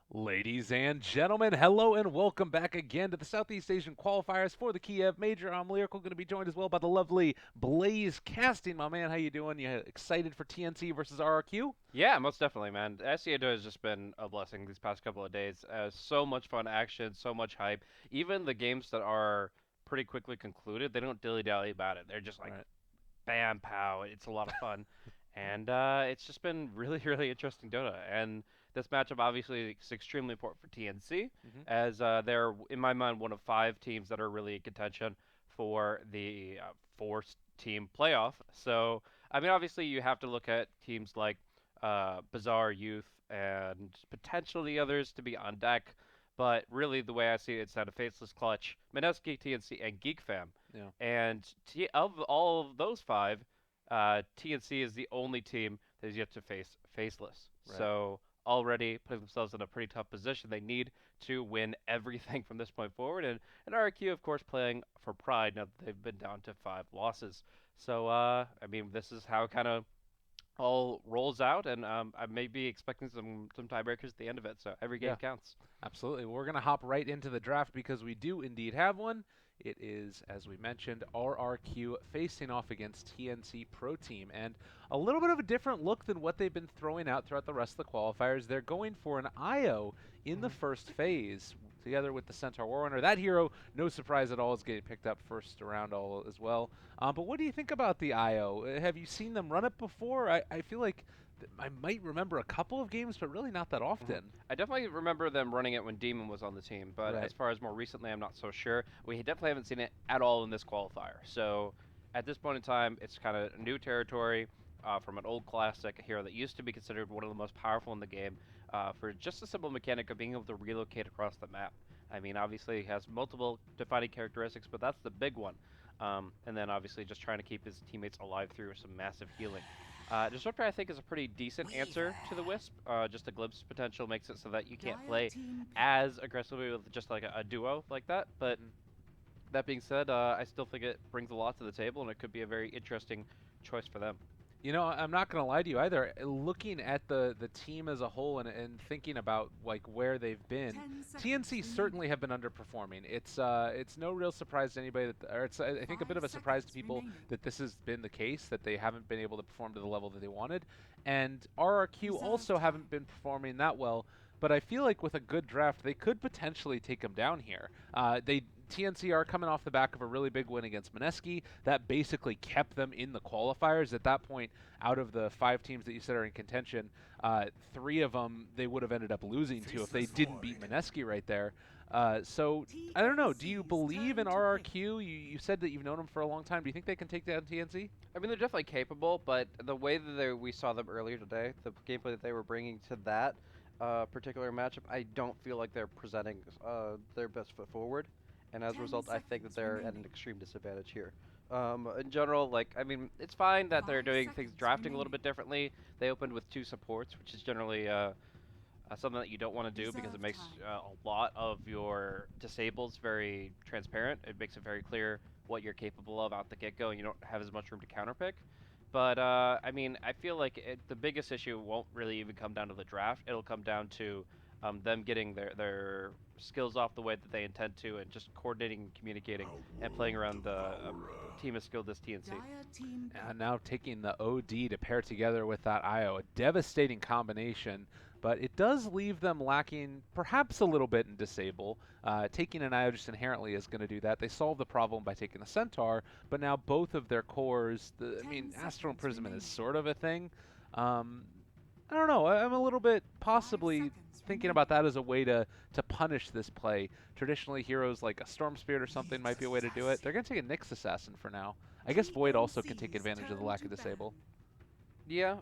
Ladies and gentlemen, hello and welcome back again to the Southeast Asian qualifiers for the Kiev Major. I'm Lyrical, going to be joined as well by the lovely Blaze Casting. My man, how you doing? You excited for TNC versus RRQ? Yeah, most definitely, man. SEO has just been a blessing these past couple of days. So much fun action, so much hype. Even the games that are pretty quickly concluded, they don't dilly-dally about it. They're just like Right. bam, pow. It's a lot of fun, and it's just been really, really interesting Dota. And this matchup obviously is extremely important for TNC, hmm as they're, in my mind, one of five teams that are really in contention for the four-team playoff. So, I mean, obviously, you have to look at teams like Bazaar Youth and potentially others to be on deck. But really, the way I see it, it's out of Faceless Clutch, Mineski, TNC, and Geek Fam. Yeah. And of all of those five, TNC is the only team that is yet to face Faceless. Right. So already putting themselves in a pretty tough position. They need to win everything from this point forward. And RQ, of course, playing for pride now that they've been down to 5 losses. So, I mean, this is how kind of all rolls out, and I may be expecting some tiebreakers at the end of it. So every game Yeah. counts. Absolutely. Well, we're going to hop right into the draft because we do indeed have one. It is, as we mentioned, RRQ facing off against TNC Pro Team. And a little bit of a different look than what they've been throwing out throughout the rest of the qualifiers. They're going for an IO in the hmm first phase together with the Centaur Warrunner. That hero, no surprise at all, is getting picked up first around all as well. But what do you think about the IO? Have you seen them run it before? I feel like I might remember a couple of games, but really not that hmm often. I definitely remember them running it when Demon was on the team, but Right. as far as more recently, I'm not so sure. We definitely haven't seen it at all in this qualifier. So at this point in time, it's kind of new territory from an old classic, a hero that used to be considered one of the most powerful in the game for just a simple mechanic of being able to relocate across the map. I mean, obviously, he has multiple defining characteristics, but that's the big one. And then obviously just trying to keep his teammates alive through some massive healing. Disruptor, I think, is a pretty decent answer to the Wisp. Just the glimpse potential makes it so that you can't play as aggressively with just like a duo like that. But hmm that being said, I still think it brings a lot to the table, and it could be a very interesting choice for them. You know, I'm not going to lie to you either. Looking at the team as a whole and thinking about like where they've been, 10 TNC seconds certainly remaining. have been underperforming. It's no real surprise to anybody that, or it's I think a bit 5 of a surprise to seconds people remaining. that this has been the case, that they haven't been able to perform to the level that they wanted, and RRQ Reserve also haven't time. been performing that well. But I feel like with a good draft, they could potentially take them down here. They TNC are coming off the back of a really big win against Mineski. That basically kept them in the qualifiers. At that point, out of the five teams that you said are in contention, three of them they would have ended up losing to if they Faceless didn't beat Void. Mineski right there. So I don't know. Do you TNC's believe in turn to pick. RRQ? You said that you've known them for a long time. Do you think they can take down TNC? I mean, they're definitely capable, but the way that we saw them earlier today, the gameplay that they were bringing to that particular matchup, I don't feel like they're presenting their best foot forward. And as a 10 result, I think that seconds they're at an remaining. extreme disadvantage here. In general, like, I mean, it's fine that they're 5 doing things, seconds drafting a little remaining. bit differently. They opened with two supports, which is generally something that you don't want to do because it Reserve makes time. a lot of your disables very transparent. It makes it very clear what you're capable of out the get-go, and you don't have as much room to counterpick. But I mean, I feel like the biggest issue won't really even come down to the draft. It'll come down to them getting their skills off the way that they intend to, and just coordinating, and communicating, and playing around the team as skilled as TNC. Dire team pick. And now taking the OD to pair together with that IO, a devastating combination, but it does leave them lacking perhaps a little bit in disable. Taking an IO just inherently is going to do that. They solve the problem by taking the Centaur, but now both of their cores, I 10 mean, Astral seconds Imprisonment is remaining. sort of a thing. Um, I don't know. I'm a little bit 5 possibly seconds thinking about remaining. that as a way to punish this play. Traditionally, heroes like a Storm Spirit or something Nyx might be a way to do it. They're Assassin. going to take a Nyx Assassin for now. I guess Void also can take TNC's advantage of the turn lack to of disable. ban. Yeah,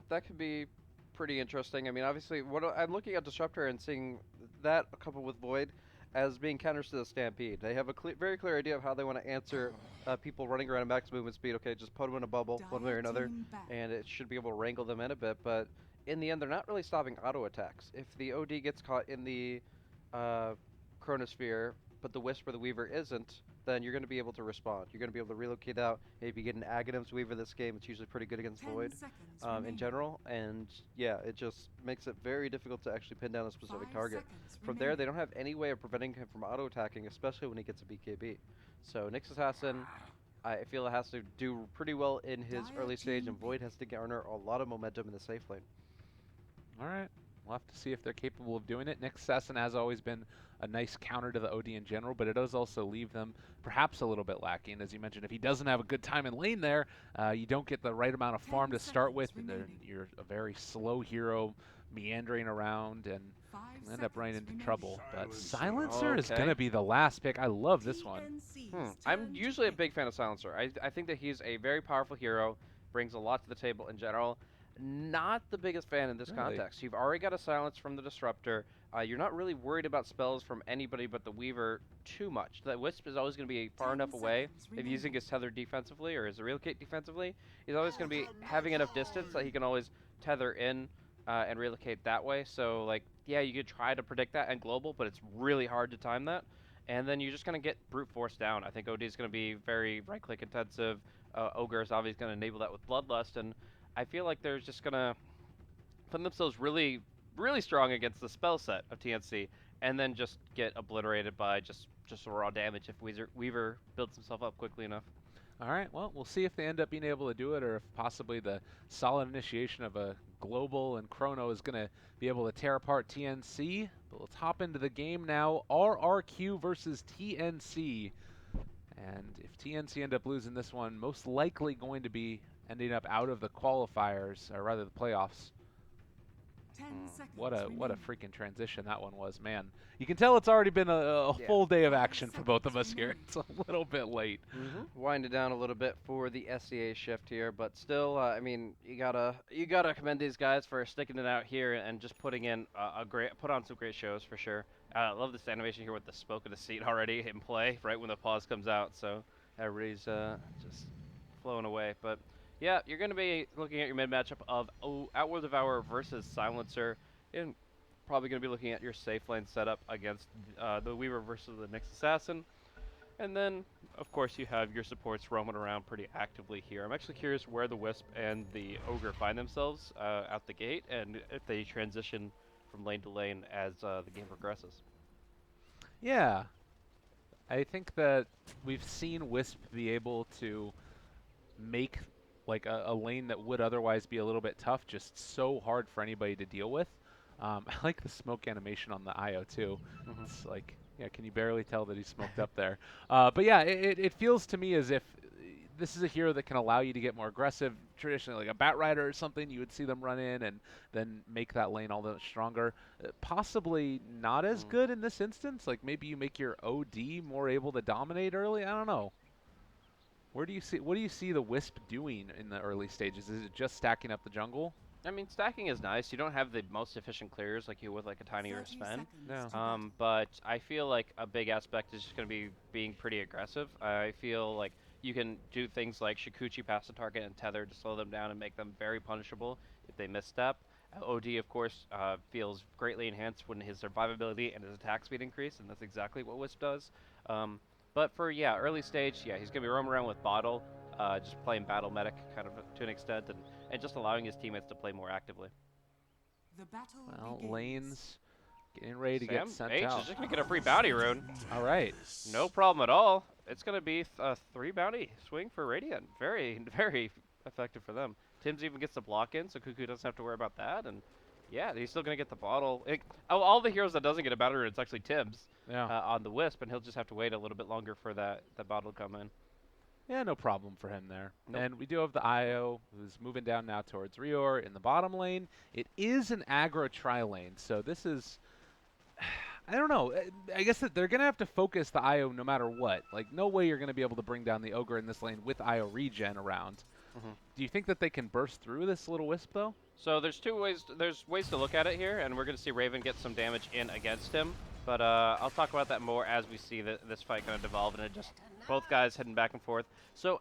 that could be pretty interesting. I mean, obviously, I'm looking at Disruptor and seeing that coupled with Void as being counters to the Stampede. They have a very clear idea of how they want to answer people running around at max movement speed. Okay, just put them in a bubble one way Dire or another, team ban. and it should be able to wrangle them in a bit. But in the end, they're not really stopping auto attacks. If the OD gets caught in the uh, Chronosphere, but the Wisp or the Weaver isn't, then you're going to be able to respond. You're going to be able to relocate out, maybe get an Aghanim's Weaver this game. It's usually pretty good against Void in general. And yeah, it just makes it very difficult to actually pin down a specific target. From there, they don't have any way of preventing him from auto-attacking, especially when he gets a BKB. So Nyx Assassin, I feel it has to do pretty well in his early stage, and Void has to garner a lot of momentum in the safe lane. All right. We'll have to see if they're capable of doing it. Nyx Assassin has always been a nice counter to the OD in general, but it does also leave them perhaps a little bit lacking. As you mentioned, if he doesn't have a good time in lane there, you don't get the right amount of farm to start with, and then you're a very slow hero meandering around and end up running into trouble. But Silencer is going to be the last pick. I love this one. I'm usually a big fan of Silencer. I think that he's a very powerful hero, brings a lot to the table in general. Not the biggest fan in this context. You've already got a silence from the Disruptor. You're not really worried about spells from anybody but the Weaver too much. The Wisp is always going to be far enough away. If he's using his tether defensively or his relocate defensively, he's always going to be having enough distance that he can always tether in and relocate that way. So, like, yeah, you could try to predict that in global, but it's really hard to time that. And then you're just going to get brute force down. I think OD is going to be very right-click intensive. Ogre is obviously going to enable that with Bloodlust, and I feel like they're just going to put themselves really, really strong against the spell set of TNC, and then just get obliterated by just raw damage if Weaver builds himself up quickly enough. All right, well, we'll see if they end up being able to do it, or if possibly the solid initiation of a global and Chrono is going to be able to tear apart TNC. But let's hop into the game now. RRQ versus TNC. And if TNC end up losing this one, most likely going to be ending up out of the qualifiers, or rather the playoffs. What a freaking transition that one was, man. You can tell it's already been a full day of action for both of us here. It's a little bit late. Wind it down a little bit for the SCA shift here, but still, I mean, you gotta commend these guys for sticking it out here and just putting in put on some great shows for sure. I love this animation here with the smoke of the seat already in play right when the pause comes out, so everybody's just flowing away. But yeah, you're going to be looking at your mid matchup of Outward Devourer versus Silencer, and probably going to be looking at your safe lane setup against the Weaver versus the Nyx Assassin. And then, of course, you have your supports roaming around pretty actively here. I'm actually curious where the Wisp and the Ogre find themselves out the gate, and if they transition from lane to lane as the game progresses. Yeah. I think that we've seen Wisp be able to make like a lane that would otherwise be a little bit tough just so hard for anybody to deal with. I like the smoke animation on the IO too. It's like, yeah, can you barely tell that he's smoked up there? But yeah, it feels to me as if this is a hero that can allow you to get more aggressive. Traditionally, like a Bat Rider or something, you would see them run in and then make that lane all the stronger. Possibly not as good in this instance. Like maybe you make your OD more able to dominate early. I don't know. What do you see the Wisp doing in the early stages? Is it just stacking up the jungle? I mean, stacking is nice. You don't have the most efficient clears like you would like a Tiny or a Sven. Yeah. But I feel like a big aspect is just going to be being pretty aggressive. I feel like you can do things like Shikuchi past the target and tether to slow them down and make them very punishable if they misstep. OD, of course, feels greatly enhanced when his survivability and his attack speed increase, and that's exactly what Wisp does. But for, early stage, he's going to be roaming around with Bottle, just playing battle medic kind of to an extent, and just allowing his teammates to play more actively. Well, lanes getting ready to get sent H out. is just going to get a free bounty rune. All right. No problem at all. It's going to be a 3 bounty swing for Radiant. Very, very effective for them. Tim's even gets the block in, so Cuckoo doesn't have to worry about that. And yeah, he's still going to get the bottle. All the heroes that doesn't get a bounty rune, it's actually Tim's on the Wisp, and he'll just have to wait a little bit longer for that bottle to come in. Yeah, no problem for him there. Nope. And we do have the IO, who's moving down now towards Rior in the bottom lane. It is an aggro tri-lane, so this is... I don't know. I guess that they're going to have to focus the IO no matter what. Like, no way you're going to be able to bring down the Ogre in this lane with IO regen around. Do you think that they can burst through this little Wisp, though? So there's ways to look at it here, and we're going to see Raven get some damage in against him. But I'll talk about that more as we see this fight kind of devolve, and it just both guys heading back and forth. So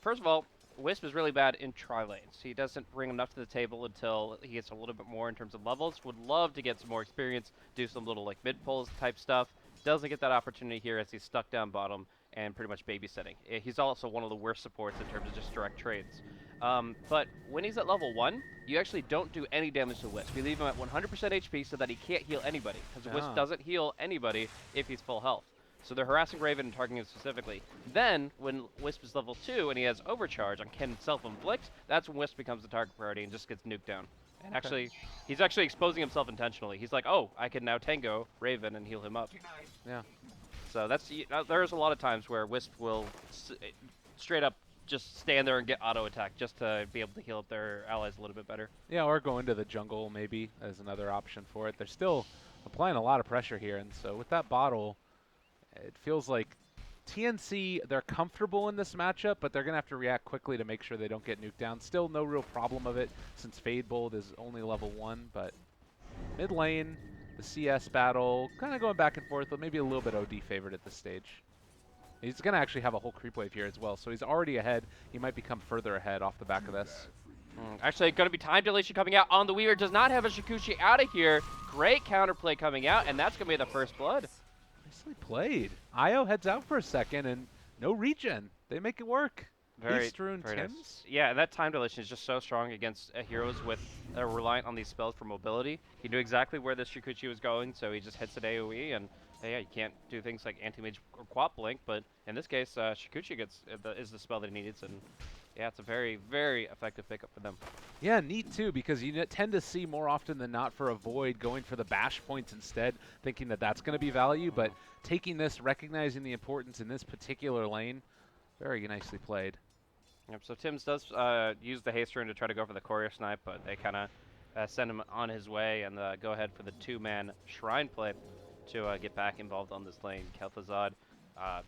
first of all, Wisp is really bad in tri-lanes. He doesn't bring enough to the table until he gets a little bit more in terms of levels. Would love to get some more experience, do some little like mid pulls type stuff. Doesn't get that opportunity here as he's stuck down bottom and pretty much babysitting. He's also one of the worst supports in terms of just direct trades. But when he's at level 1, you actually don't do any damage to Wisp. You leave him at 100% HP so that he can't heal anybody, because Wisp doesn't heal anybody if he's full health. So they're harassing Raven and targeting him specifically. Then, when Wisp is level 2 and he has Overcharge and can self-inflict, that's when Wisp becomes the target priority and just gets nuked down. And actually, he's actually exposing himself intentionally. He's like, oh, I can now Tango Raven and heal him up. Yeah. So there's a lot of times where Wisp will straight up just stand there and get auto attack just to be able to heal up their allies a little bit better. Yeah, or go into the jungle maybe as another option for it. They're still applying a lot of pressure here, and so with that bottle, it feels like TNC, they're comfortable in this matchup, but they're going to have to react quickly to make sure they don't get nuked down. Still no real problem of it since Fade Bolt is only level 1, but mid lane, the CS battle, kind of going back and forth, but maybe a little bit OD favored at this stage. He's going to actually have a whole creep wave here as well, so he's already ahead. He might become further ahead off the back of this. Actually, going to be time dilation coming out on the Weaver. Does not have a Shikuchi out of here. Great counterplay coming out, and that's going to be the first blood. Nicely played. Io heads out for a second, and no regen. They make it work. Very Tims. nice. Yeah, and that time dilation is just so strong against heroes with reliant on these spells for mobility. He knew exactly where this Shikuchi was going, so he just hits an AoE, and yeah, you can't do things like anti-mage or quap blink, but in this case, Shikuchi is the spell that he needs, and yeah, it's a very, very effective pickup for them. Yeah, neat too, because you tend to see more often than not for a Void going for the bash points instead, thinking that that's going to be value, but taking this, recognizing the importance in this particular lane, very nicely played. Yep, so Tims does use the haste rune to try to go for the courier snipe, but they kind of send him on his way and go ahead for the 2-man shrine play to get back involved on this lane. Kel'Thuzad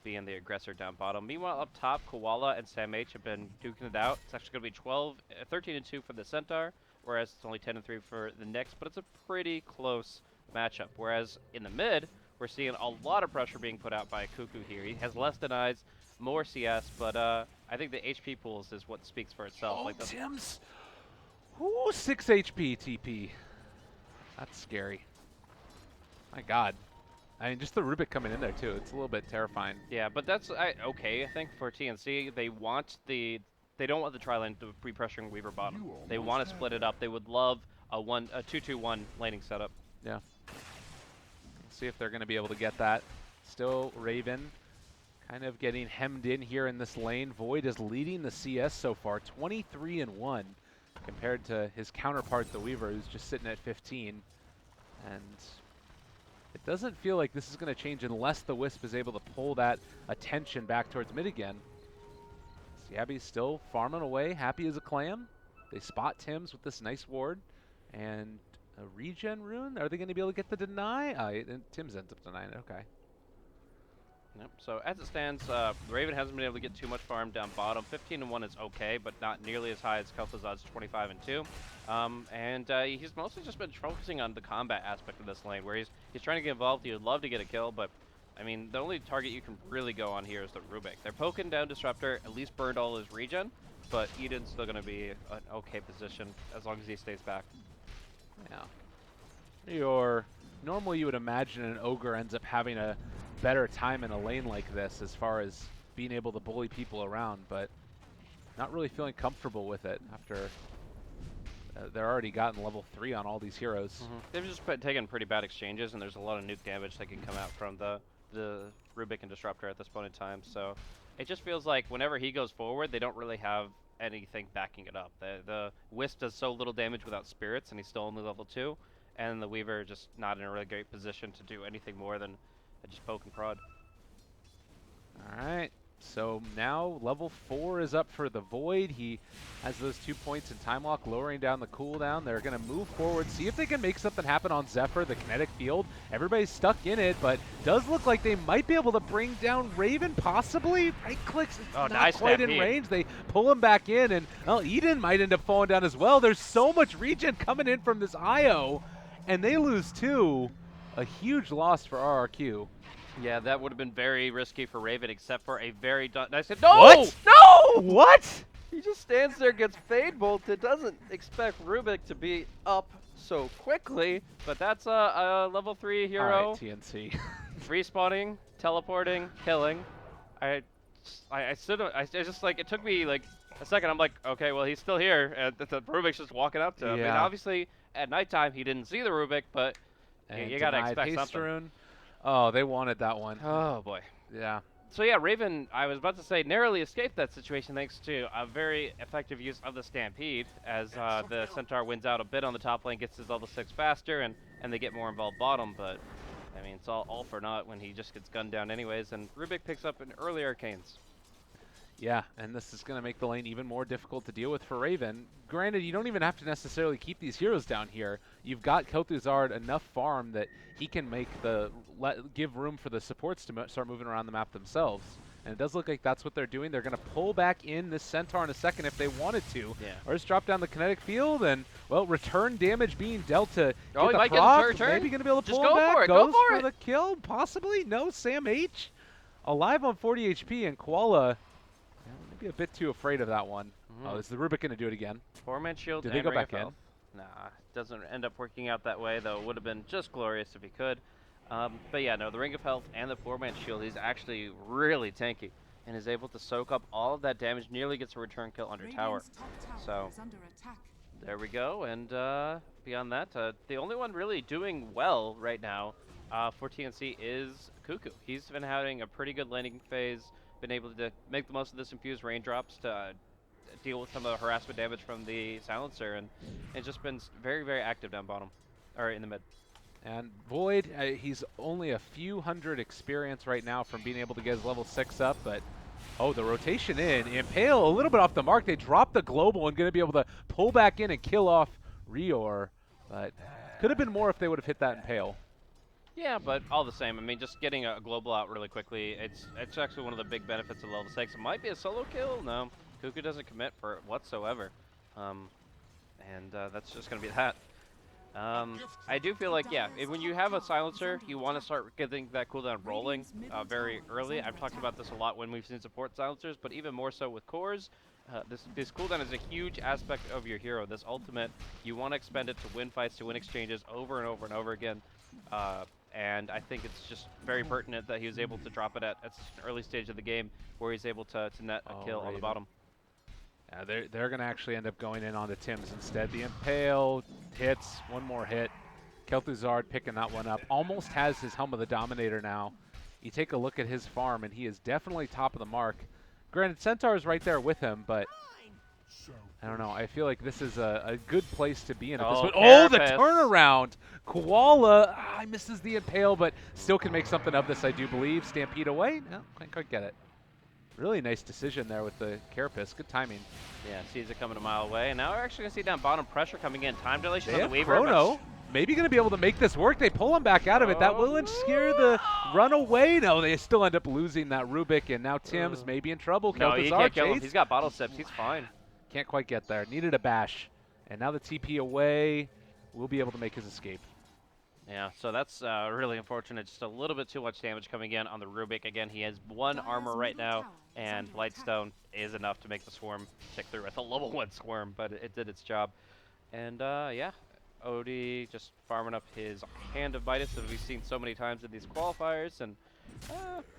being the aggressor down bottom. Meanwhile, up top, Koala and Sam H have been duking it out. It's actually going to be 13-2 for the Centaur, whereas it's only 10-3 for the Nyx, but it's a pretty close matchup. Whereas in the mid, we're seeing a lot of pressure being put out by Cuckoo here. He has less denies, more CS, but I think the HP pools is what speaks for itself. Oh, like Tims! Ooh, 6 HP TP. That's scary. My God. I mean, just the Rubik coming in there, too. It's a little bit terrifying. Yeah, but that's okay, I think, for TNC. They don't want the tri-lane to be pressuring Weaver bottom. They want to split it up. They would love a 2-2-1 laning setup. Yeah. Let's see if they're going to be able to get that. Still Raven kind of getting hemmed in here in this lane. Void is leading the CS so far, 23-1, compared to his counterpart, the Weaver, who's just sitting at 15. And it doesn't feel like this is going to change unless the Wisp is able to pull that attention back towards mid again. Siabi's still farming away, happy as a clam. They spot Tims with this nice ward. And a regen rune? Are they going to be able to get the deny? Tims ends up denying it, okay. Yep. So as it stands, Raven hasn't been able to get too much farm down bottom. 15-1 is okay, but not nearly as high as Kel'Thuzad's 25-2. And he's mostly just been focusing on the combat aspect of this lane, where he's trying to get involved. He would love to get a kill, but I mean, the only target you can really go on here is the Rubik. They're poking down Disruptor, at least burned all his regen, but Eden's still going to be an okay position as long as he stays back. Yeah. Normally you would imagine an Ogre ends up having a better time in a lane like this as far as being able to bully people around, but not really feeling comfortable with it after they're already gotten level 3 on all these heroes. They've just taken pretty bad exchanges, and there's a lot of nuke damage that can come out from the Rubik and Disruptor at this point in time. So it just feels like whenever he goes forward, they don't really have anything backing it up. The Wisp does so little damage without Spirits, and he's still only level 2, and the Weaver just not in a really great position to do anything more than just poke and prod. All right, so now level 4 is up for the Void. He has those 2 points in Time Lock, lowering down the cooldown. They're going to move forward, see if they can make something happen on Zephyr, the kinetic field. Everybody's stuck in it, but does look like they might be able to bring down Raven, possibly. Right clicks, it's not nice quite in range. They pull him back in, and well, Eden might end up falling down as well. There's so much regen coming in from this Io, and they lose 2. A huge loss for RRQ. Yeah, that would have been very risky for Raven, except for a very nice hit. No! What? No! What? He just stands there, gets Fade Bolted, doesn't expect Rubik to be up so quickly, but that's a level 3 hero. All right, TNC. Respawning, teleporting, killing. I stood. I just like it took me like a second. I'm like, okay, well he's still here, and the Rubik's just walking up to him. And Yeah. obviously at nighttime he didn't see the Rubik, but And you gotta denied expect something. Haste. Oh, they wanted that one. Oh boy. Yeah. So yeah, Raven, I was about to say, narrowly escaped that situation thanks to a very effective use of the Stampede, as the Centaur wins out a bit on the top lane, gets his level 6 faster, and they get more involved bottom, but, I mean, it's all for naught when he just gets gunned down anyways, and Rubik picks up an early Arcanes. Yeah, and this is going to make the lane even more difficult to deal with for Raven. Granted, you don't even have to necessarily keep these heroes down here. You've got Kel'Thuzad enough farm that he can make give room for the supports to start moving around the map themselves. And it does look like that's what they're doing. They're going to pull back in this Centaur in a second if they wanted to. Yeah. Or just drop down the kinetic field and, well, return damage being dealt to Oh, he get might the get the proc. return. Maybe going to be able to Just pull him go back. for it, go Goes for it. the kill, possibly. No, Sam H. Alive on 40 HP, and Koala maybe a bit too afraid of that one. Oh, is the Rubik going to do it again? 4-man shield. Did they and go Ring back of in? Health. Nah, doesn't end up working out that way, though it would have been just glorious if he could. But yeah, no, the Ring of Health and the 4-man shield, he's actually really tanky and is able to soak up all of that damage, nearly gets a return kill under tower. So there we go, and beyond that, the only one really doing well right now for TNC is Cuckoo. He's been having a pretty good landing phase, been able to make the most of this infused raindrops to deal with some of the harassment damage from the silencer, and it's just been very, very active down bottom, or in the mid. And Void, he's only a few hundred experience right now from being able to get his level 6 up, but oh, the rotation in. Impale a little bit off the mark. They dropped the global and going to be able to pull back in and kill off Rior, but could have been more if they would have hit that Impale. Yeah, but all the same, I mean, just getting a global out really quickly, it's actually one of the big benefits of level 6. It might be a solo kill. No, Cuckoo doesn't commit for it whatsoever. And that's just going to be that. I do feel like, yeah, when you have a silencer, you want to start getting that cooldown rolling very early. I've talked about this a lot when we've seen support silencers, but even more so with cores. This cooldown is a huge aspect of your hero. This ultimate, you want to expend it to win fights, to win exchanges over and over and over again. And I think it's just very pertinent that he was able to drop it at such an early stage of the game where he's able to net a kill on the bottom. Yeah, they're going to actually end up going in onto Tim's instead. The Impale hits, one more hit. Kel'Thuzad picking that one up. Almost has his Helm of the Dominator now. You take a look at his farm, and he is definitely top of the mark. Granted, Centaur is right there with him, but I don't know. I feel like this is a good place to be in at this point. Oh, the turnaround! Koala misses the Impale, but still can make something of this, I do believe. Stampede away? No, can't quite get it. Really nice decision there with the Carapace. Good timing. Yeah, sees it coming a mile away. And now we're actually going to see down bottom pressure coming in. Time dilation on the Weaver. Chrono. Maybe going to be able to make this work. They pull him back out of it. That will scare the runaway. No, they still end up losing that Rubik, and now Tim's maybe in trouble. No, you can't kill him. He's got bottle sips. He's fine. Can't quite get there. Needed a bash. And now the TP away will be able to make his escape. Yeah, so that's really unfortunate. Just a little bit too much damage coming in on the Rubik. Again, he has 1 armor right now, and Lightstone is enough to make the Swarm tick through. It's a level 1 Swarm, but it did its job. And yeah, Odie just farming up his Hand of Midas that we've seen so many times in these qualifiers. And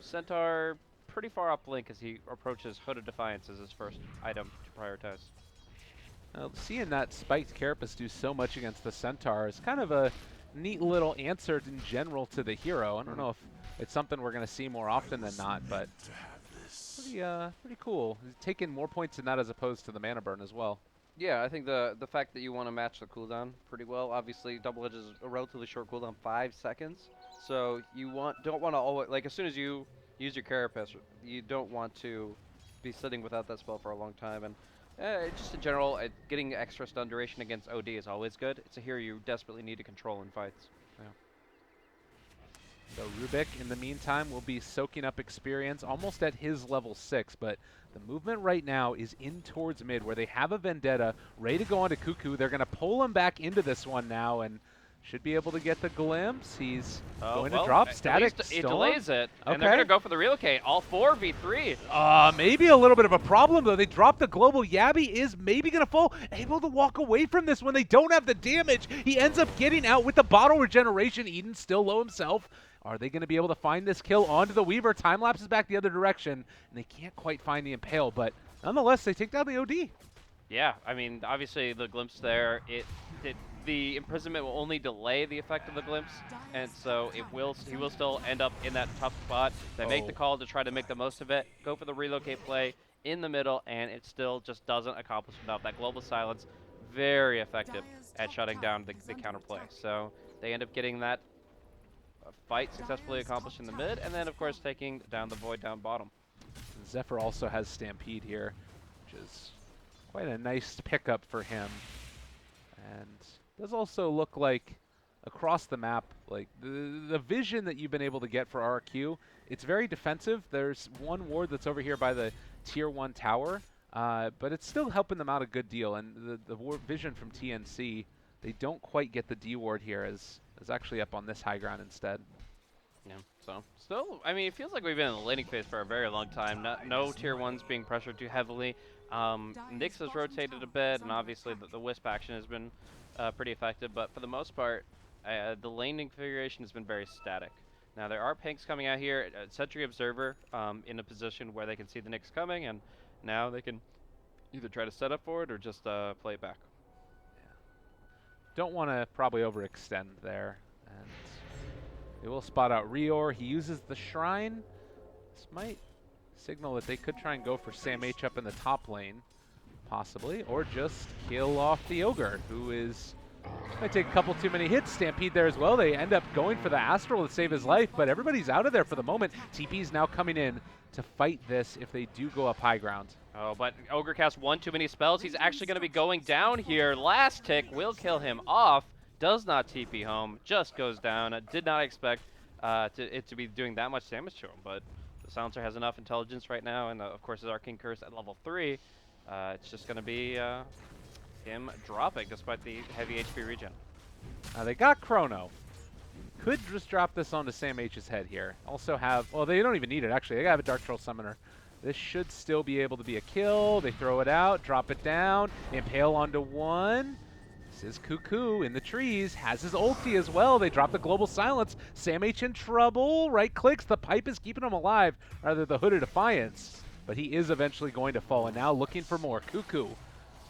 Centaur pretty far up link as he approaches Hood of Defiance as his first item to prioritize. Seeing that spiked Carapace do so much against the Centaur is kind of a neat little answer in general to the hero. I don't know if it's something we're going to see more often than not, but pretty cool. He's taking more points in that as opposed to the mana burn as well. Yeah, I think the fact that you want to match the cooldown pretty well. Obviously, Double Edge is a relatively short cooldown, 5 seconds. So you don't want to always, like, as soon as you use your Carapace, you don't want to be sitting without that spell for a long time. And just in general, getting extra stun duration against OD is always good. It's a hero you desperately need to control in fights. Yeah. So Rubik, in the meantime, will be soaking up experience almost at his level 6, but the movement right now is in towards mid where they have a Vendetta ready to go onto Cuckoo. They're going to pull him back into this one now, and Should be able to get the glimpse. He's going to well, drop at static least it stone. delays it, and they're Okay. gonna go for the relocate. All 4v3. Maybe a little bit of a problem though. They dropped the global. Yabby is maybe gonna fall. Able to walk away from this when they don't have the damage. He ends up getting out with the bottle regeneration. Eden still low himself. Are they gonna be able to find this kill onto the Weaver? Time lapses back the other direction, and they can't quite find the Impale, but nonetheless, they take down the OD. Yeah, I mean, obviously the glimpse there, the imprisonment will only delay the effect of the glimpse, and so he will still end up in that tough spot. They make the call to try to make the most of it, go for the relocate play in the middle, and it still just doesn't accomplish enough. That global silence, very effective at shutting down the counterplay. So they end up getting that fight successfully accomplished in the mid, and then of course taking down the Void down bottom. Zephyr also has Stampede here, which is quite a nice pickup for him. And does also look like across the map, like the vision that you've been able to get for RQ, it's very defensive. There's one ward that's over here by the tier 1 tower, but it's still helping them out a good deal. And the ward vision from TNC, they don't quite get the D ward here, as actually up on this high ground instead. Yeah, so still, I mean, it feels like we've been in the laning phase for a very long time. No tier 1s being pressured too heavily. Nyx has rotated a bit, and obviously the Wisp action has been pretty effective, but for the most part, the laning configuration has been very static. Now there are pinks coming out here, Sentry Observer in a position where they can see the Nyx coming, and now they can either try to set up for it or just play it back. Yeah. Don't want to probably overextend there, and they will spot out Reor. He uses the Shrine. This might signal that they could try and go for Sam H up in the top lane, possibly, or just kill off the Ogre, who is might take a couple too many hits. Stampede there as well. They end up going for the Astral to save his life, but everybody's out of there for the moment. TP's now coming in to fight this if they do go up high ground. Oh, but Ogre cast one too many spells. He's actually going to be going down here. Last tick will kill him off. Does not TP home. Just goes down. Did not expect it to be doing that much damage to him, but the Silencer has enough intelligence right now, and of course his Arcane Curse at level 3. It's just going to be him dropping despite the heavy HP regen. They got Chrono. Could just drop this onto Sam H's head here. Also have, well, they don't even need it actually. They have a Dark Troll Summoner. This should still be able to be a kill. They throw it out, drop it down, impale onto one. This is Cuckoo in the trees, has his ulti as well. They drop the Global Silence. Sam H in trouble, right clicks. The pipe is keeping him alive, rather the Hood of Defiance. But he is eventually going to fall, and now looking for more. Cuckoo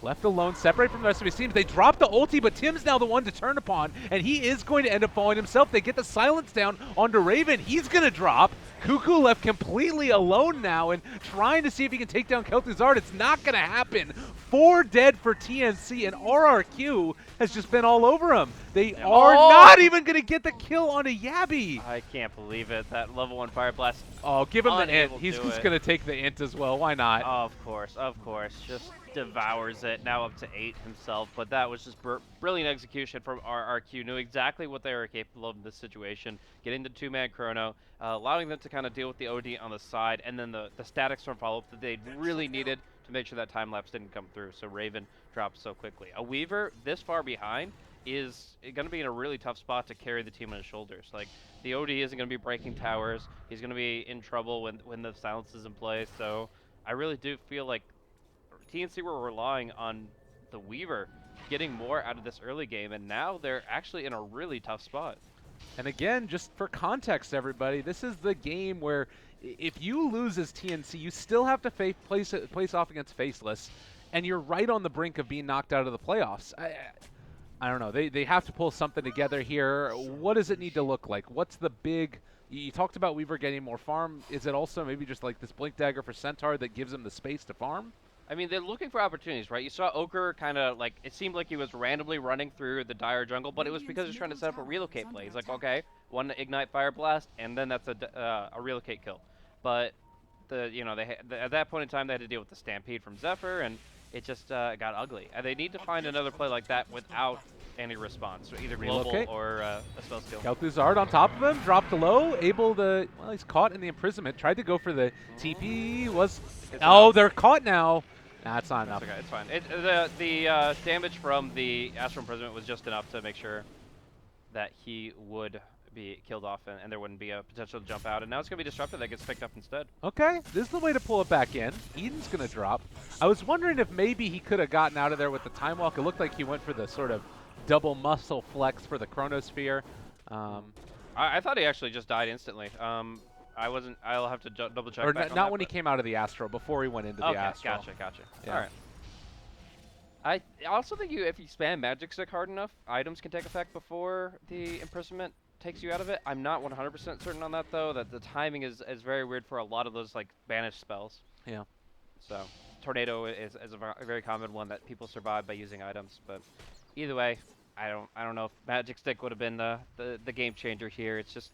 left alone, separate from the rest of his team. They drop the ulti, but Tim's now the one to turn upon, and he is going to end up falling himself. They get the silence down onto Raven. He's going to drop. Cuckoo left completely alone now and trying to see if he can take down Kel'Thuzad. It's not going to happen. 4 dead for TNC, and RRQ has just been all over him. They are not even going to get the kill onto Yabby. I can't believe it. That level 1 Fire Blast. Oh, give him the int. He's just going to take the int as well. Why not? Of course. Just devours it. Now up to 8 himself, but that was just brilliant execution from RRQ. Knew exactly what they were capable of in this situation. Getting the 2-man Chrono, allowing them to kind of deal with the OD on the side, and then the static storm follow-up that they really needed to make sure that time lapse didn't come through. So Raven dropped so quickly. A Weaver this far behind is going to be in a really tough spot to carry the team on his shoulders. Like, the OD isn't going to be breaking towers. He's going to be in trouble when the silence is in place. So I really do feel like TNC were relying on the Weaver getting more out of this early game, and now they're actually in a really tough spot. And again, just for context, everybody, this is the game where if you lose as TNC, you still have to place off against Faceless, and you're right on the brink of being knocked out of the playoffs. I don't know. They have to pull something together here. What does it need to look like? What's the big... You talked about Weaver getting more farm. Is it also maybe just like this Blink Dagger for Centaur that gives him the space to farm? I mean, they're looking for opportunities, right? You saw Ogre kind of like, it seemed like he was randomly running through the Dire jungle, but it was because he was trying to set up a relocate play. He's like, okay, one Ignite Fire Blast, and then that's a relocate kill. But at that point in time, they had to deal with the Stampede from Zephyr, and it just got ugly. And they need to find another play like that without any response, so either global or a spell skill. Kel'Thuzad on top of him, dropped low, able to, well, he's caught in the imprisonment, tried to go for the TP, they're caught now. Nah, it's not enough. It's okay, it's fine. The damage from the Astral Imprisonment was just enough to make sure that he would be killed off and there wouldn't be a potential to jump out. And now it's going to be Disruptor that gets picked up instead. Okay, this is the way to pull it back in. Eden's going to drop. I was wondering if maybe he could have gotten out of there with the Time Walk. It looked like he went for the sort of double muscle flex for the Chronosphere. I thought he actually just died instantly. I wasn't. I'll have to double check. Or back on not that, when he came out of the Astral, before he went into the Astral. Gotcha. Yeah. All right. I also think if you spam Magic Stick hard enough, items can take effect before the imprisonment takes you out of it. I'm not 100% certain on that though. That the timing is very weird for a lot of those like banished spells. Yeah. So Tornado is a very common one that people survive by using items. But either way, I don't know if Magic Stick would have been the game changer here. It's just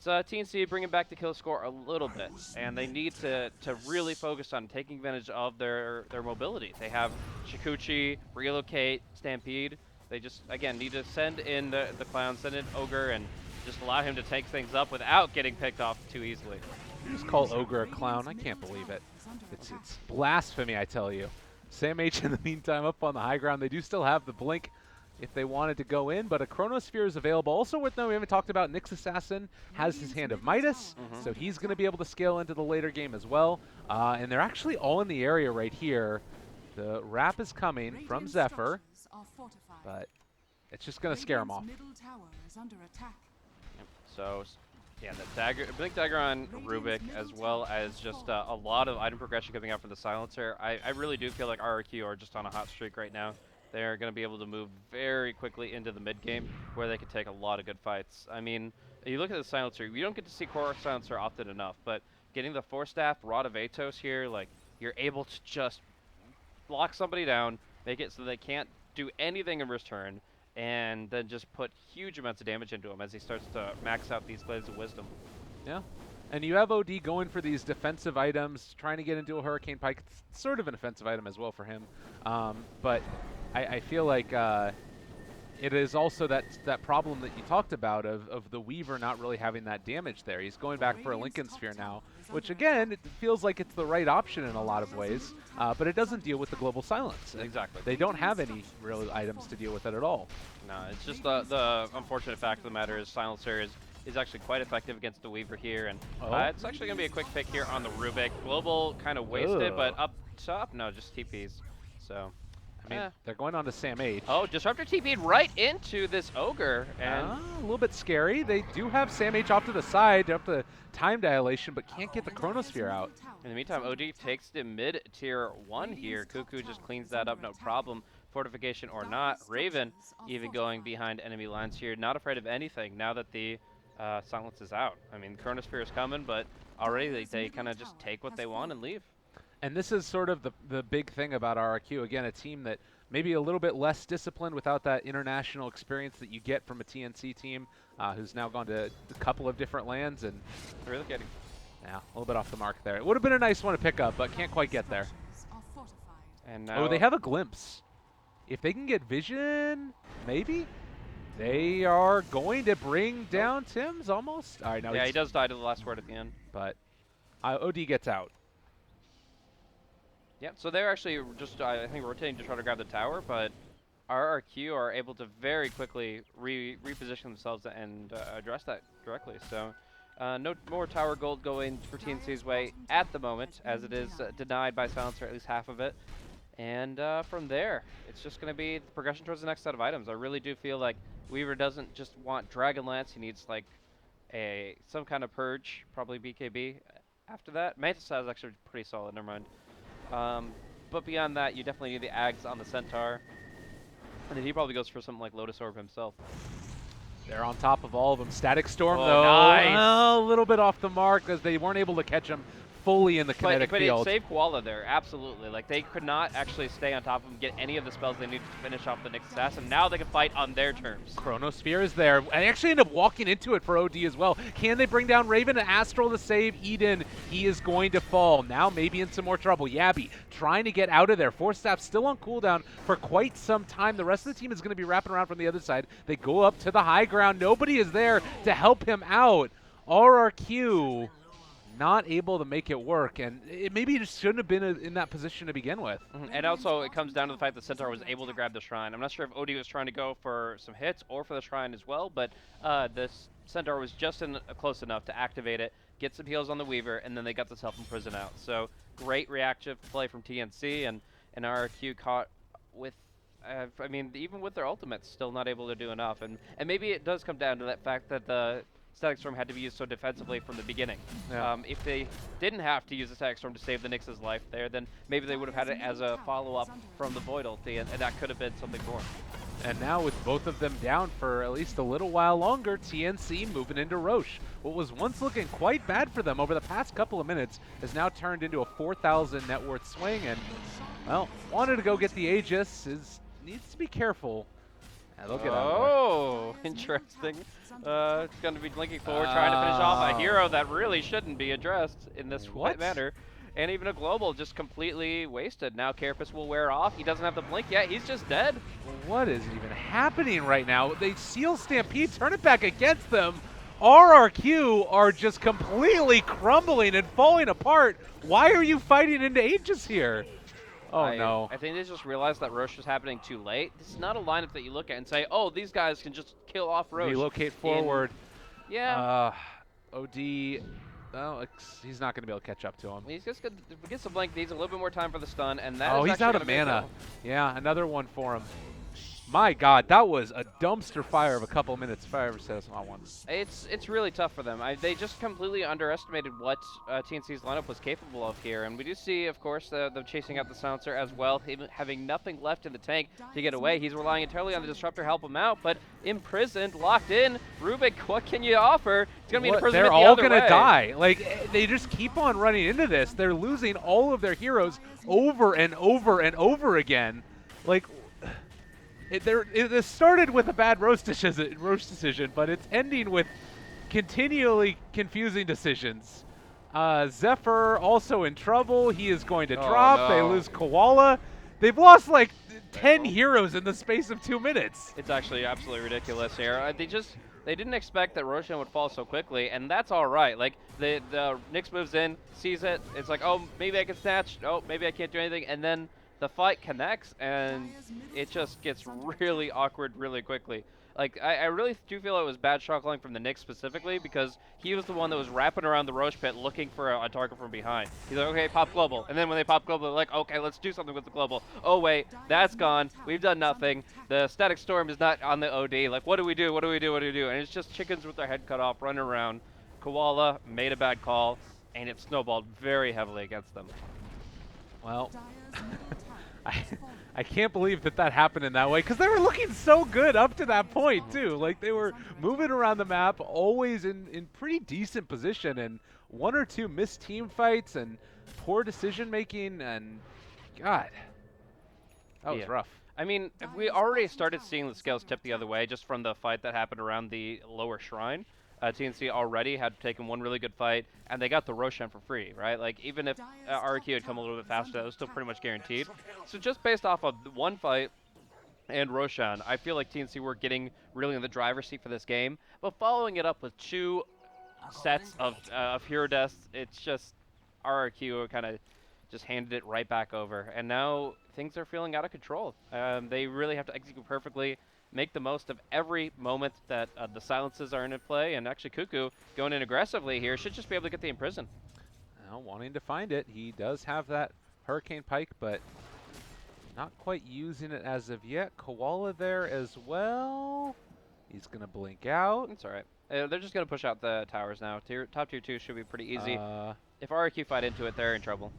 it's TNC bringing back the kill score a little bit, and they need to really focus on taking advantage of their mobility. They have Shikuchi, Relocate, Stampede. They just, again, need to send in the Clown, send in Ogre, and just allow him to take things up without getting picked off too easily. You just call Ogre a clown. I can't believe it. It's blasphemy, I tell you. Sam H in the meantime up on the high ground. They do still have the blink if they wanted to go in, but a Chronosphere is available. Also worth noting, we haven't talked about Nyx Assassin has his Hand of Midas, so he's going to be able to scale into the later game as well. And they're actually all in the area right here. The wrap is coming from Zephyr, but it's just going to scare him off. So, yeah, the dagger, Blink Dagger on Rubik, as well as just a lot of item progression coming out from the Silencer. I really do feel like RRQ are just on a hot streak right now. They're going to be able to move very quickly into the mid-game where they can take a lot of good fights. I mean, you look at the Silencer, you don't get to see Core Silencer often enough, but getting the Force Staff, Rod of Atos here, like, you're able to just lock somebody down, make it so they can't do anything in return, and then just put huge amounts of damage into him as he starts to max out these Glaives of Wisdom. Yeah. And you have OD going for these defensive items, trying to get into a Hurricane Pike. It's sort of an offensive item as well for him. But I feel like it is also that problem that you talked about of the Weaver not really having that damage there. He's going back for a Lincoln Sphere now, which again, it feels like it's the right option in a lot of ways, but it doesn't deal with the Global Silence. Exactly. They don't have any real items to deal with it at all. No, it's just the unfortunate fact of the matter is Silencer is actually quite effective against the Weaver here, and it's actually going to be a quick pick here on the Rubik. Global kind of wasted, but up top, no, just TPs. So, I mean, they're going on to Sam H. Oh, Disruptor TP'd right into this Ogre, and a little bit scary. They do have Sam H off to the side, up the time dilation, but can't get the Chronosphere out. In the meantime, OD takes the mid-tier 1 here. Cuckoo just cleans that up, no problem. Fortification or not. Raven even going behind enemy lines here, not afraid of anything now that the silence is out. I mean, Chronosphere is coming, but already they kind of just take what they want and leave. And this is sort of the big thing about RRQ. Again, a team that maybe a little bit less disciplined without that international experience that you get from a TNC team who's now gone to a couple of different lands. And Really getting. Yeah, a little bit off the mark there. It would have been a nice one to pick up, but can't quite get there. And now they have a glimpse. If they can get vision, maybe? They are going to bring down Tim's almost. All right, now yeah, he does die to the last word at the end. But OD gets out. Yeah, so they're actually just, I think, rotating to try to grab the tower, but RRQ are able to very quickly reposition themselves and address that directly. So no more tower gold going for TNC's way at the moment, as it is denied by Silencer, at least half of it. And from there, it's just going to be the progression towards the next set of items. I really do feel like Weaver doesn't just want Dragonlance. He needs like some kind of purge, probably BKB. After that, Mantis is actually pretty solid. Never mind. But beyond that, you definitely need the Ags on the Centaur. And then he probably goes for something like Lotus Orb himself. They're on top of all of them. Static Storm, though, nice. A little bit off the mark as they weren't able to catch him fully in the kinetic field. But it saved Koala there, absolutely. Like, they could not actually stay on top of him, get any of the spells they needed to finish off the Nyx Assassin. Now they can fight on their terms. Chronosphere is there. I actually end up walking into it for OD as well. Can they bring down Raven and Astral to save Eden? He is going to fall. Now maybe in some more trouble. Yabby trying to get out of there. Force Staff still on cooldown for quite some time. The rest of the team is going to be wrapping around from the other side. They go up to the high ground. Nobody is there to help him out. RRQ not able to make it work, and maybe it just shouldn't have been in that position to begin with. And also, it comes down to the fact that Centaur was able to grab the Shrine. I'm not sure if OD was trying to go for some hits or for the Shrine as well, but this Centaur was just close enough to activate it, get some heals on the Weaver, and then they got the self-imprison out. So great reactive play from TNC, and RRQ caught with, I mean, even with their ultimates, still not able to do enough. And maybe it does come down to that fact that the Static Storm had to be used so defensively from the beginning. Yeah. If they didn't have to use the Static Storm to save the Nyx's life there, then maybe they would have had it as a follow-up from the Void ulti, and that could have been something more. And now with both of them down for at least a little while longer, TNC moving into Roche. What was once looking quite bad for them over the past couple of minutes has now turned into a 4,000 net worth swing, and, well, wanted to go get the Aegis, needs to be careful. Yeah, they'll get out of there. Oh, interesting. It's going to be blinking forward, trying to finish off a hero that really shouldn't be addressed in this manner. And even a global just completely wasted. Now Carapace will wear off. He doesn't have the blink yet. He's just dead. What is even happening right now? They seal Stampede, turn it back against them. RRQ are just completely crumbling and falling apart. Why are you fighting into Aegis here? Oh, no. I think they just realized that Roche was happening too late. This is not a lineup that you look at and say, oh, these guys can just kill off Roche. Relocate forward. Yeah. OD, well, he's not going to be able to catch up to him. He's just going to get some blink, needs a little bit more time for the stun, and that he's out of mana. Yeah, another one for him. My God, that was a dumpster fire of a couple minutes if I ever said I one. It's really tough for them. They just completely underestimated what TNC's lineup was capable of here, and we do see, of course, them chasing out the Silencer as well, having nothing left in the tank to get away. He's relying entirely on the Disruptor to help him out, but imprisoned, locked in. Rubik, what can you offer? It's going to be imprisonment the other way. They're all going to die. Like, they just keep on running into this. They're losing all of their heroes over and over and over again. Like, it started with a bad roast decision, but it's ending with continually confusing decisions. Zephyr also in trouble. He is going to drop. No. They lose Koala. They've lost like 10 heroes in the space of 2 minutes. It's actually absolutely ridiculous here. They didn't expect that Roshan would fall so quickly, and that's all right. Like, the Nyx moves in, sees it. It's like, oh, maybe I can snatch. Oh, maybe I can't do anything. And then the fight connects, and it just gets really awkward really quickly. Like, I really do feel it was bad shot calling from the Nyx specifically, because he was the one that was wrapping around the Roche pit looking for a target from behind. He's like, okay, pop global. And then when they pop global, they're like, okay, let's do something with the global. Oh, wait, that's gone. We've done nothing. The Static Storm is not on the OD. Like, what do we do? What do we do? What do we do? And it's just chickens with their head cut off running around. Koala made a bad call, and it snowballed very heavily against them. Well, I can't believe that happened in that way, because they were looking so good up to that point, too. Like, they were moving around the map, always in pretty decent position, and 1 or 2 missed team fights and poor decision-making, and God, that was rough. I mean, we already started seeing the scales tip the other way just from the fight that happened around the lower shrine. TNC already had taken one really good fight, and they got the Roshan for free, right? Like, even if RQ had come a little bit faster, that was still pretty much guaranteed. So just based off of one fight and Roshan, I feel like TNC were getting really in the driver's seat for this game. But following it up with 2 sets of hero deaths, it's just RRQ kind of just handed it right back over. And now things are feeling out of control. They really have to execute perfectly, make the most of every moment that the silences are in play, and actually Cuckoo going in aggressively here should just be able to get the imprison. Well, wanting to find it, he does have that Hurricane Pike, but not quite using it as of yet. Koala there as well. He's going to blink out. It's all right. They're just going to push out the towers now. Top tier 2 should be pretty easy. If RQ fight into it, they're in trouble.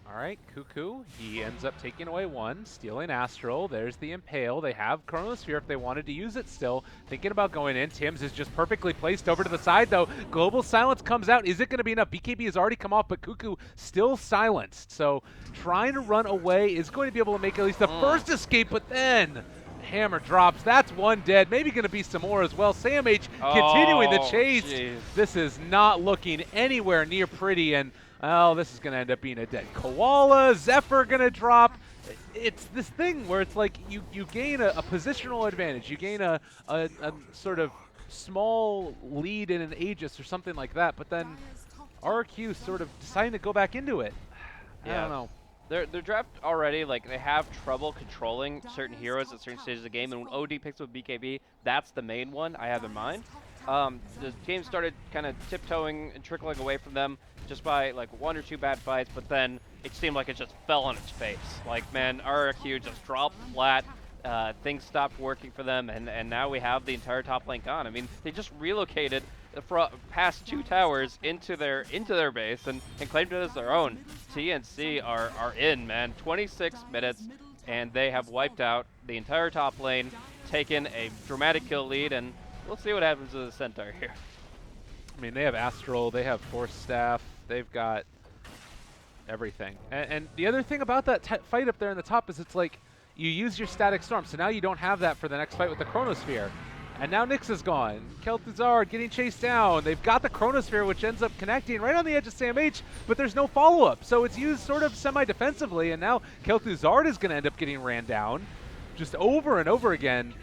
All right, Cuckoo, he ends up taking away 1, stealing Astral. There's the Impale. They have Chronosphere if they wanted to use it still. Thinking about going in. Tim's is just perfectly placed over to the side, though. Global Silence comes out. Is it going to be enough? BKB has already come off, but Cuckoo still silenced. So trying to run away is going to be able to make at least the first escape, but then hammer drops. That's 1 dead. Maybe going to be some more as well. SamH continuing the chase. Geez. This is not looking anywhere near pretty, and oh, this is going to end up being a dead Koala. Zephyr going to drop. It's this thing where it's like you gain a positional advantage. You gain a sort of small lead in an Aegis or something like that, but then RRQ sort of deciding to go back into it. I don't Yeah. know. Their draft already, like, they have trouble controlling certain heroes at certain stages of the game, and when OD picks up BKB, that's the main one I have in mind. The game started kind of tiptoeing and trickling away from them just by, like, 1 or 2 bad fights, but then it seemed like it just fell on its face. Like, man, RRQ just dropped flat. Things stopped working for them, and now we have the entire top lane gone. I mean, they just relocated past 2 towers into their base and claimed it as their own. TNC are in, man. 26 minutes, and they have wiped out the entire top lane, taken a dramatic kill lead, and we'll see what happens to the Centaur here. I mean, they have Astral, they have Force Staff, they've got everything. And the other thing about that fight up there in the top is it's like you use your Static Storm, so now you don't have that for the next fight with the Chronosphere. And now Nyx is gone. Kel'Thuzad getting chased down. They've got the Chronosphere, which ends up connecting right on the edge of SamH, but there's no follow-up. So it's used sort of semi-defensively, and now Kel'Thuzad is going to end up getting ran down just over and over again.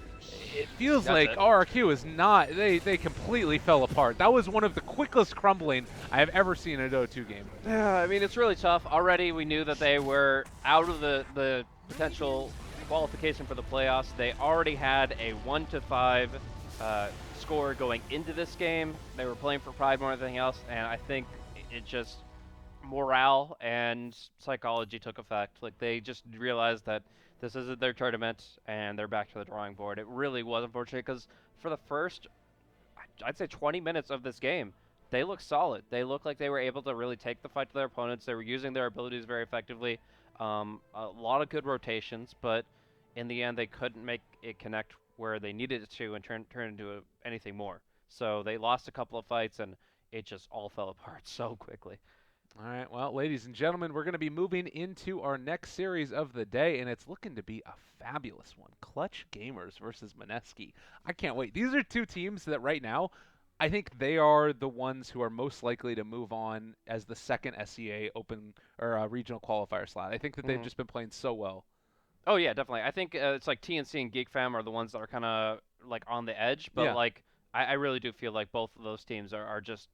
It feels like RRQ is not, they completely fell apart. That was one of the quickest crumbling I have ever seen in a Dota 2 game. Yeah, I mean, it's really tough. Already we knew that they were out of the potential qualification for the playoffs. They already had a 1-5 score going into this game. They were playing for pride more than anything else, and I think it just, morale and psychology took effect. Like, they just realized that this isn't their tournament, and they're back to the drawing board. It really was unfortunate because for the first, I'd say 20 minutes of this game, they looked solid. They looked like they were able to really take the fight to their opponents. They were using their abilities very effectively. A lot of good rotations, but in the end, they couldn't make it connect where they needed it to and turn into anything more. So they lost a couple of fights, and it just all fell apart so quickly. All right, well, ladies and gentlemen, we're going to be moving into our next series of the day, and it's looking to be a fabulous one. Clutch Gamers versus Mineski. I can't wait. These are 2 teams that right now, I think they are the ones who are most likely to move on as the second SCA open or regional qualifier slot. I think that they've just been playing so well. Oh yeah, definitely. I think it's like TNC and GeekFam are the ones that are kind of like on the edge, but like I really do feel like both of those teams are just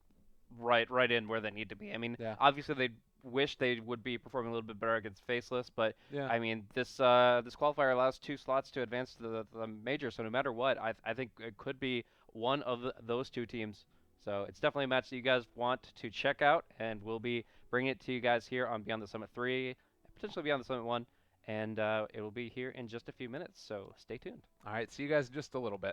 right in where they need to be. I mean, obviously they wish they would be performing a little bit better against Faceless, but I mean this qualifier allows 2 slots to advance to the major, so no matter what, I think it could be one of those 2 teams. So it's definitely a match that you guys want to check out, and we'll be bringing it to you guys here on Beyond the Summit 3, potentially Beyond the Summit 1, and it will be here in just a few minutes, so stay tuned. All right, see you guys in just a little bit.